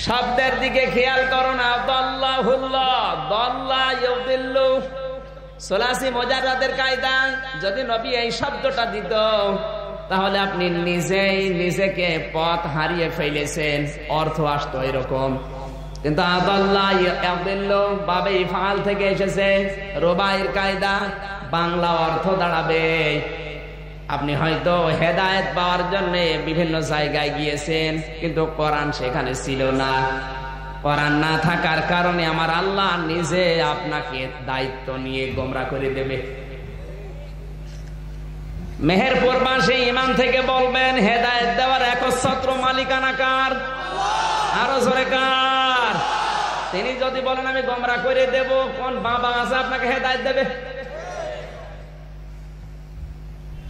শব্দের দিকে খেয়াল করো না। দাল্লাহুল্লাহ, দাল্লা ইউদিল্লু, সুলাসি মুজাররাদের কায়দা। যদি নবী এই শব্দটা দিত তাহলে আপনি নিজেই নিজেকে পথ হারিয়ে ফেলেছেন, অর্থ আসতো এরকম। কিন্তু আদাল্লাহ ইউদিল্লু বাবে ইফআল থেকে এসেছে, রুবাইয়ের কায়দা, বাংলা অর্থ দাঁড়াবে আপনি হয়তো হেদায়েত পাওয়ার জন্য বিভিন্ন জায়গায় গিয়েছেন, কিন্তু কোরআন সেখানে ছিল না। কোরআন না থাকার কারণে আমার আল্লাহ নিজে আপনাকে দায়িত্ব নিয়ে গোমরা করে দেবে। মেহেরপুরবাসী ইমান থেকে বলবেন, হেদায়েত দেওয়ার একচ্ছত্র মালিকানা কার? আরো জোরে কার? তিনি যদি বলেন আমি গোমরা করে দেব, কোন বাবা আছে আপনাকে হেদায়েত দেবে?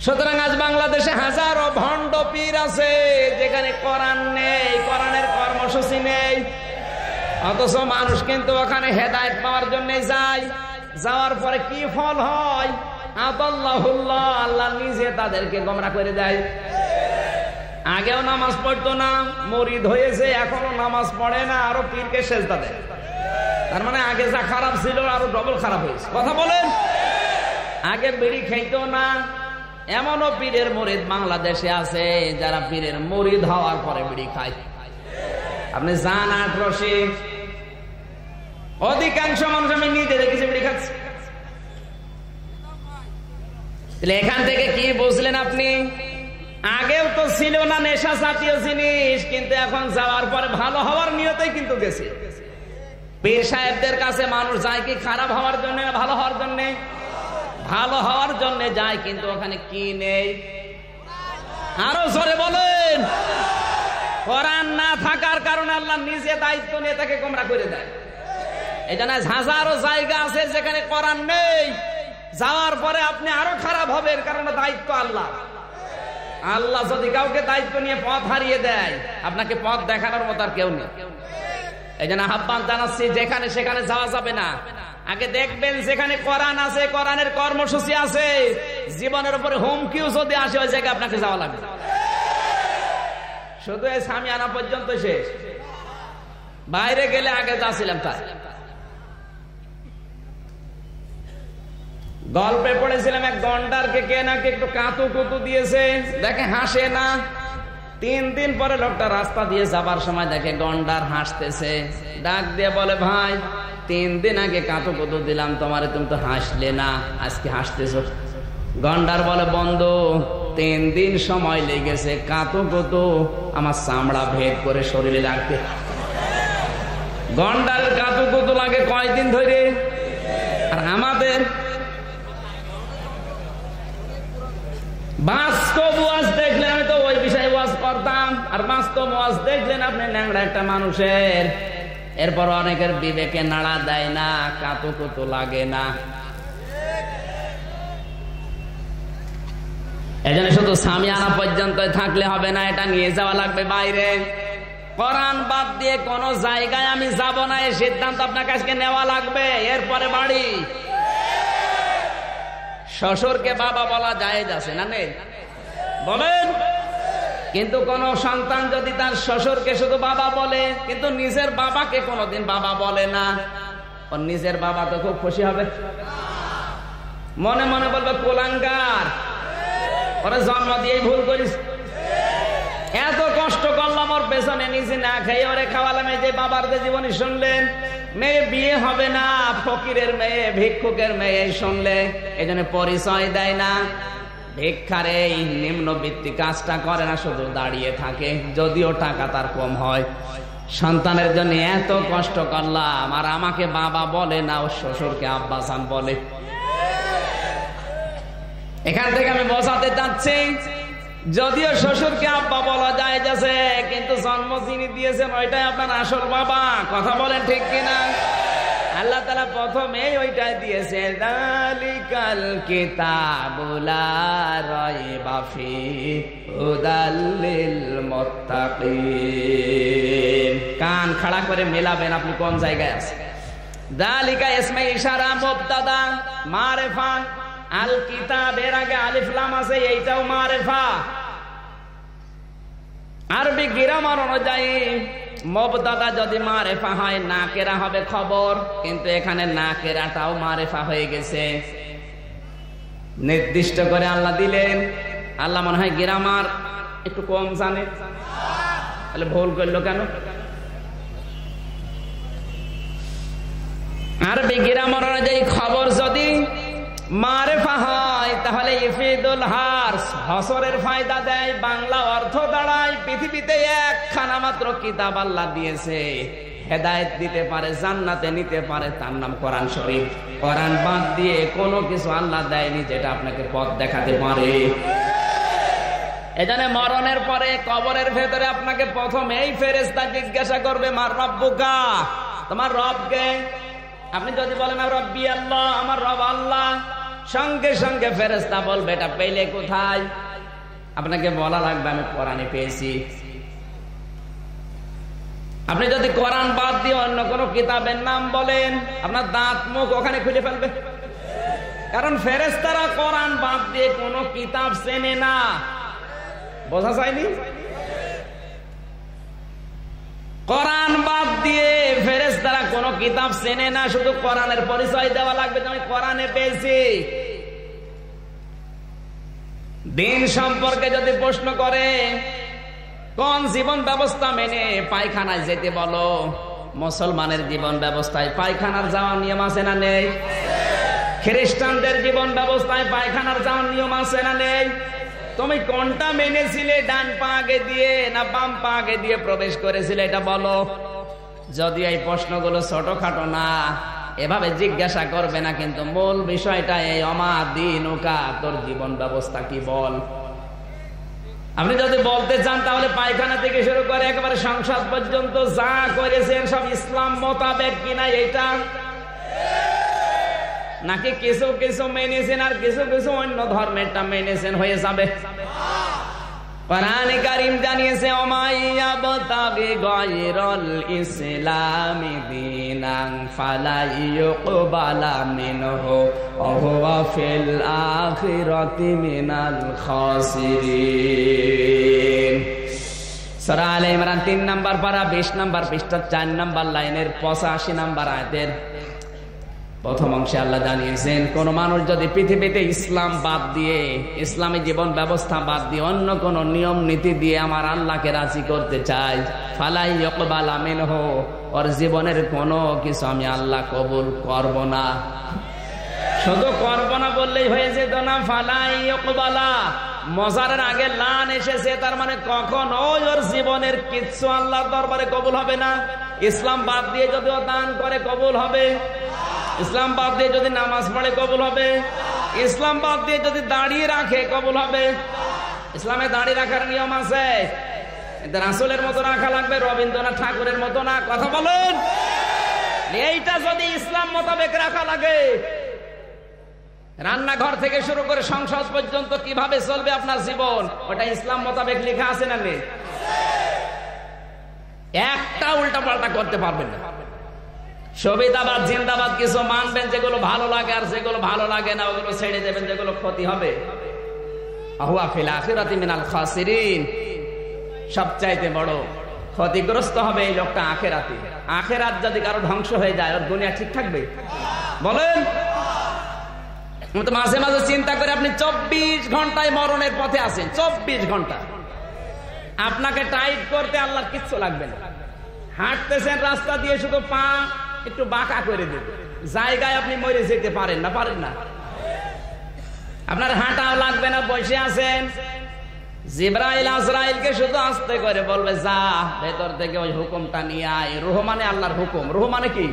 সুতরাং আজ বাংলাদেশে হাজারো ভণ্ড পীর আছে যেখানে কোরআন নেই, কোরআনের কর্মসূচি নেই, অথচ মানুষ কিন্তু ওখানে হেদায়েত পাওয়ার জন্য যায়। যাওয়ার পরে কি ফল হয়? আদাল্লাহুল্লাহ, আল্লাহ নিজে তাদেরকে গোমরা করে দেয়। আগেও নামাজ পড়তো না, মুরিদ হয়েছে, এখনো নামাজ পড়ে না, আরো পীরকে সেজদা দেয়। তার মানে আগে যা খারাপ ছিল আরো ডবল খারাপ হয়েছে। কথা বলেন। আগে বিড়ি খাইতো না, এমনও পীরের মুরিদ বাংলাদেশে আছে যারা পীরের মুরিদ হওয়ার পরে বিড়ি খায়। আপনি জান আটরসে অধিকাংশ মানুষ আমি নিজে দেখেছি বিড়ি খাচ্ছে। এখান থেকে কি বুঝলেন আপনি? আগেও তো ছিল না নেশা জাতীয় জিনিস, কিন্তু এখন যাওয়ার পরে ভালো হওয়ার নিয়তেই কিন্তু গেছে। পীর সাহেবদের কাছে মানুষ যায় কি খারাপ হওয়ার জন্য না ভালো হওয়ার জন্য? ভালো হওয়ার জন্য যায়, কিন্তু ওখানে কি নেই? আরো জোরে বলেন। কোরআন না থাকার কারণে আল্লাহ নিজে দায়িত্ব নিয়ে তাকে গোমরা করে দেয়। এই জন্য হাজারো জায়গা আছে যেখানে কোরআন নেই, যাওয়ার পরে আপনি আরো খারাপ হবেন, কারণ দায়িত্ব আল্লাহ। আল্লাহ যদি কাউকে দায়িত্ব নিয়ে পথ হারিয়ে দেয়, আপনাকে পথ দেখানোর মতো আর কেউ নেই। এই জন্য আহ্বান জানাচ্ছি, যেখানে সেখানে যাওয়া যাবে না। আগে দেখবেন যেখানে কোরআন আছে, কোরআনের কর্মসূচি আছে, জীবনের উপরে হুমকিও যদি আসে ওই জায়গায় আপনাকে যাওয়া লাগবে। শুধু এই সামিয়ানা পর্যন্ত শেষ, বাইরে গেলে আগে যাচ্ছিলাম। তাই গল্পে পড়েছিলাম এক গন্ডারকে কে নাকি একটু কাতু কুতু দিয়েছে, দেখে হাসে না। 3 দিন পরে লোকটা রাস্তা দিয়ে যাবার সময় দেখে গন্ডার হাসতেছে, ডাক দিয়ে বলে, ভাই 3 দিন আগে কাতু কুতু দিলাম তোমারে, তুমি তো হাসলে না, আজকে হাসতেছ। গন্ডার বলে, বন্ধু 3 দিন সময় লেগেছে কাতু কুতু আমার চামড়া ভেদ করে শরীরে লাগতে। গন্ডারের কাতু কুতু লাগে কয়দিন ধরে, আর আমাদের বাস্তব ওয়াজ দেখলেন, আমি তো ওই বিষয়ে ওয়াজ করতাম, আর বাস্তব ওয়াজ দেখলেন আপনি ন্যাংরা একটা মানুষের, এরপর অনেকের বিবেকে নাড়া দেয় না, কাতু কুতু লাগে না। এজন্য শুধু সামিয়ানা পর্যন্ত থাকলে হবে না, এটা নিয়ে যাওয়া লাগবে বাইরে। কোরআন বাদ দিয়ে কোন জায়গায় আমি যাব না, এই সিদ্ধান্ত আপনার কাছে নেওয়া লাগবে। এরপরে বাড়ি। শ্বশুরকে বাবা বলা জায়েজ আছে না নেই? বলেন। কিন্তু কোন সন্তান যদি তার শ্বশুরকে শুধু বাবা বলে, কিন্তু নিজের বাবাকে কোনোদিন বাবা বলে না, ওর নিজের বাবা তো খুব খুশি হবে, মনে মনে বলবে কুলাঙ্গার, ওরা জন্ম দিয়ে ভুল করিস, এত কষ্ট করলাম ওর পেছনে, নিজে না খেয়ে ওরে খাওয়ালাম। এই যে বাবার যে জীবনী শুনলেন, মেয়ে বিয়ে হবে না, ফকিরের মেয়ে, ভিক্ষুকের মেয়ে শুনলে এই জন্য পরিচয় দেয় না। ভিক্ষার এই নিম্নবিত্তি কাজটা করে না, শুধু দাঁড়িয়ে থাকে, যদিও টাকা তার কম হয়। সন্তানের জন্য এত কষ্ট করলাম, আর আমাকে বাবা বলে না, ও শ্বশুরকে আব্বাসান বলে। এখান থেকে আমি বোঝাতে চাচ্ছি, যদিও শ্বশুরকে আব্বা বলা যায় যাচ্ছে, কিন্তু জন্ম যিনি দিয়েছেন ওইটাই আপনার আসল বাবা। কথা বলেন ঠিক কিনা? আল্লাহ তাআলা প্রথমে ওইটাই দিয়েছে, যালিকাল কিতাবু লা রাইবা ফীহি হুদাল লিল মুত্তাকিন। কান খাড়া করে মেলাবেন আপনি কোন জায়গায় আছেন। যালিকা ইসমে ইশারা, মুবতাদা, মারিফা। আল কিতাব এর আগে আলিফ লাম আছে, এইটাও মারিফা। আরবি গ্রামার অনুযায়ী মুবতাদা যদি মারিফা হয় নাকেরা হবে খবর, কিন্তু এখানে নাকেরাটাও মারিফা হয়ে গেছে। নির্দিষ্ট করে আল্লাহ দিলেন। আল্লাহ মনে হয় গ্রামার একটু কম জানে, তাহলে ভুল করলো কেন? আরবি গ্রামার অনুযায়ী খবর যদি মারিফা হয় তাহলে ইফিদুল হার্স হসরের ফায়দা দেয়। বাংলা অর্থ দাঁড়ায় পৃথিবীতে একখানা মাত্র কিতাব আল্লাহ দিয়েছে, হেদায়েত দিতে পারে, জান্নাতে নিতে পারে, তার নাম কোরআন শরীফ। কোরআন বাদ দিয়ে কোনো কিছু আল্লাহ দেয়নি যেটা আপনাকে পথ দেখাতে পারে। এজন্য মরণের পরে কবরের ভেতরে আপনাকে প্রথমে এই ফেরেশতা জিজ্ঞাসা করবে মার রব্বুকা, তোমার রবকে। আপনি যদি বলেন রব্বি আল্লাহ, আমার রব আল্লাহ, সঙ্গে সঙ্গে ফেরেশতা বলবে এটা পেলে কোথায়? আপনাকে বলা লাগবে আমি কোরআনে পেয়েছি। আপনি যদি কোরআন বাদ দিয়ে অন্য কোন কিতাবের নাম বলেন, আপনার দাঁত মুখ ওখানে খুলে ফেলবে। কারণ ফেরেশতারা কোরআন বাদ দিয়ে কোন কিতাব চেনে না। বোঝা যায়নি? কোরআন বাদ দিয়ে ফেরেশতারা কোন কিতাব চেনে না, শুধু কোরআনের পরিচয় দেওয়া লাগবে যে আমি কোরআনে পেয়েছি। দিন সম্পর্কে যদি প্রশ্ন করে কোন জীবন ব্যবস্থা মেনে পায়খানায় যেতে বলো, মুসলমানের জীবন ব্যবস্থায় পায়খানার যাওয়ার নিয়ম আছে না নেই? খ্রিস্টানদের জীবন ব্যবস্থায় পায়খানার যাওয়ার নিয়ম আছে না নেই? তুমি কোনটা মেনেছিলে, ডান পা আগে দিয়ে না বাম পা আগে দিয়ে প্রবেশ করেছিলে, এটা বলো। যদি এই প্রশ্নগুলো ছোটখাটো না, এভাবে জিজ্ঞাসা করবে না, কিন্তু মূল বিষয়টা এই অমাদিনুকা, তোর জীবন ব্যবস্থা কি বল। আপনি যদি বলতে চান তাহলে পায়খানা থেকে শুরু করে একেবারে সংসদ পর্যন্ত যা করেছেন সব ইসলাম মোতাবেক কিনা, এটা নাকি কিছু কিছু মেনেছেন আর কিছু কিছু অন্য ধর্মেরটা মেনেছেন হয়ে যাবে? কোরআনে কারীম জানিয়েছে ওমাইয়াবতাগি গায়রাল ইসলামি দীনান ফালা ইউকবালা মিনহু ওয়া হুয়া ফিল আখিরাতি মিনাল খাসিরিন। সূরা আলে ইমরান 3 নম্বর পারা 20 নম্বর পৃষ্ঠা 4 নম্বর লাইনের 85 নম্বর আয়াতের প্রথম অংশে আল্লাহ জানিয়েছেন কোন মানুষ যদি পৃথিবীতে ইসলাম বাদ দিয়ে, ইসলামী জীবন ব্যবস্থা বাদ দিয়ে অন্য কোন নিয়ম নীতি দিয়ে আমার আল্লাহকে রাজি করতে চায়, ফালাই ইউকবালা মিনহু, ওর জীবনের কোনো কিছু আমি আল্লাহ কবুল করব না। শুধু করব না বললেই হয়ে যেত না, ফালাই ইউকবালা মজারের আগে লান এসেছে, তার মানে কখনো ওর জীবনের কিচ্ছু আল্লাহর দরবারে কবুল হবে না। ইসলাম বাদ দিয়ে যদি ও দান করে কবুল হবে, ইসলাম বাদ দিয়ে যদি নামাজ পড়ে কবুল হবে, ইসলাম বাদ দিয়ে যদি দাঁড়িয়ে রাখে কবুল হবে। ইসলামে দাঁড়িয়ে রাখার নিয়ম আছে, রাসূলের মতো রাখা লাগবে, রবীন্দ্রনাথ ঠাকুরের মতো না। কথা বলুন, এইটা যদি ইসলাম মোতাবেক রাখা লাগে, রান্নাঘর থেকে শুরু করে সংসদ পর্যন্ত কিভাবে চলবে আপনার জীবন, ওটা ইসলাম মোতাবেক লেখা আছে না নেই? একটা উল্টা পাল্টা করতে পারবেন না। সুবিধাবাদ জিন্দাবাদ কিছু মানবেন যেগুলো ভালো লাগে, আর যেগুলো ভালো লাগে না ওগুলো ছেড়ে দেবেন যেগুলো ক্ষতি হবে। হুয়া ফিল আখিরাতি মিনাল খাসিরিন, সবচাইতে বড় ক্ষতিগ্রস্ত হবে এই লোকটা আখিরাতে। আখিরাত যদি কারো ধ্বংস হয়ে যায়, ওর দুনিয়া ঠিক থাকবে? বলেন। মাঝে মাঝে চিন্তা করে আপনি 24 ঘন্টায় মরণের পথে আছেন, 24 ঘন্টা। আপনাকে টাইট করতে আল্লাহর কিচ্ছু লাগবে না। হাঁটতেছেন রাস্তা দিয়ে, শুধু পা একটু বাঁকা করে দেবে, জায়গায় আপনি মরে যেতে পারেন না, পারেন না। আপনার হাঁটাও লাগবে না, বসে আছেন। জিবরাইল আজরাইলকে শুধু আস্তে করে বলবে যা ভেতর থেকে ওই হুকুমটা নিয়ে আয়। রূহ মানে আল্লাহর হুকুম। রূহ মানে কি?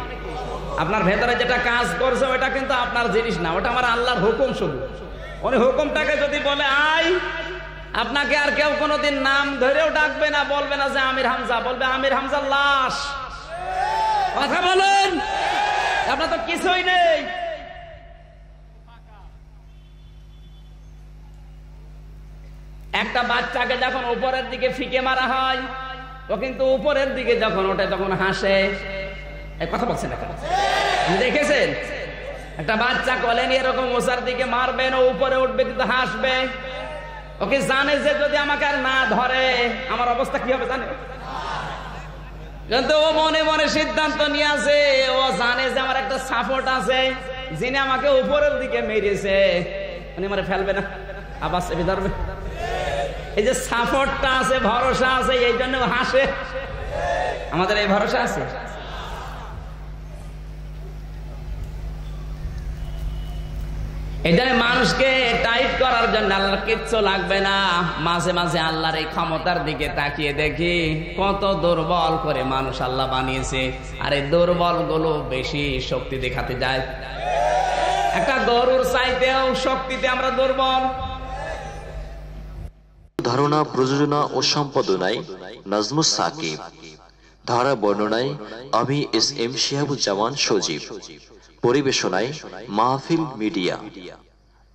আপনার ভেতরে যেটা কাজ করছে ওটা কিন্তু আপনার জিনিস না, ওটা আমার আল্লাহর হুকুম। শুধু উনি হুকুমটাকে যদি বলে আয়, আপনাকে আর কেউ কোনোদিন নাম ধরেও ডাকবে না, বলবে না যে আমির হামজা, বলবে আমির হামজার লাশ। কথা বলেন, আপনার তো কিছুই নেই। একটা বাচ্চাকে যখন উপরের দিকে ফিকে মারা হয়, ও কিন্তু উপরের দিকে যখন ওঠে তখন হাসে। কথা বলছেন, দেখেছেন? একটা বাচ্চা কোলে নিয়ে এরকম ওসার দিকে মারবেন, ও উপরে উঠবে কিন্তু হাসবে। ওকে জানে যে যদি আমাকে আর না ধরে আমার অবস্থা কি হবে জানে? কিন্তু ও মনে মনে সিদ্ধান্ত নিয়ে আছে, ও জানে যে আমার একটা সাপোর্ট আছে, যিনি আমাকে উপরের দিকে মেরেছে উনি আমার ফেলবে না, আবার চেপে ধরবে। এই যে সাপোর্টটা আছে, ভরসা আছে, এই জন্য হাসে। আমাদের এই ভরসা আছে। এই জন্য মানুষকে টাইট করার জন্য আল্লাহর কিচ্ছু লাগবে না। মাঝে মাঝে আল্লাহর এই ক্ষমতার দিকে তাকিয়ে দেখি কত দুর্বল করে মানুষ আল্লাহ বানিয়েছে, আর এই দুর্বল গুলো বেশি শক্তি দেখাতে যায়। একটা গরুর চাইতেও শক্তিতে আমরা দুর্বল। ধারণা, প্রযোজনা ও সম্পাদনায় নাজমুস সাকিব, ধারা বর্ণনায় আমি SM শিহাবুজ্জামান সজীব, পরিবেশনায় মাহফিল মিডিয়া।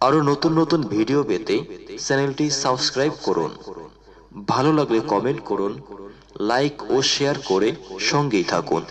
আরো নতুন নতুন ভিডিও পেতে চ্যানেলটি সাবস্ক্রাইব করুন। ভালো লাগলে কমেন্ট করুন, লাইক ও শেয়ার করে সঙ্গেই থাকুন।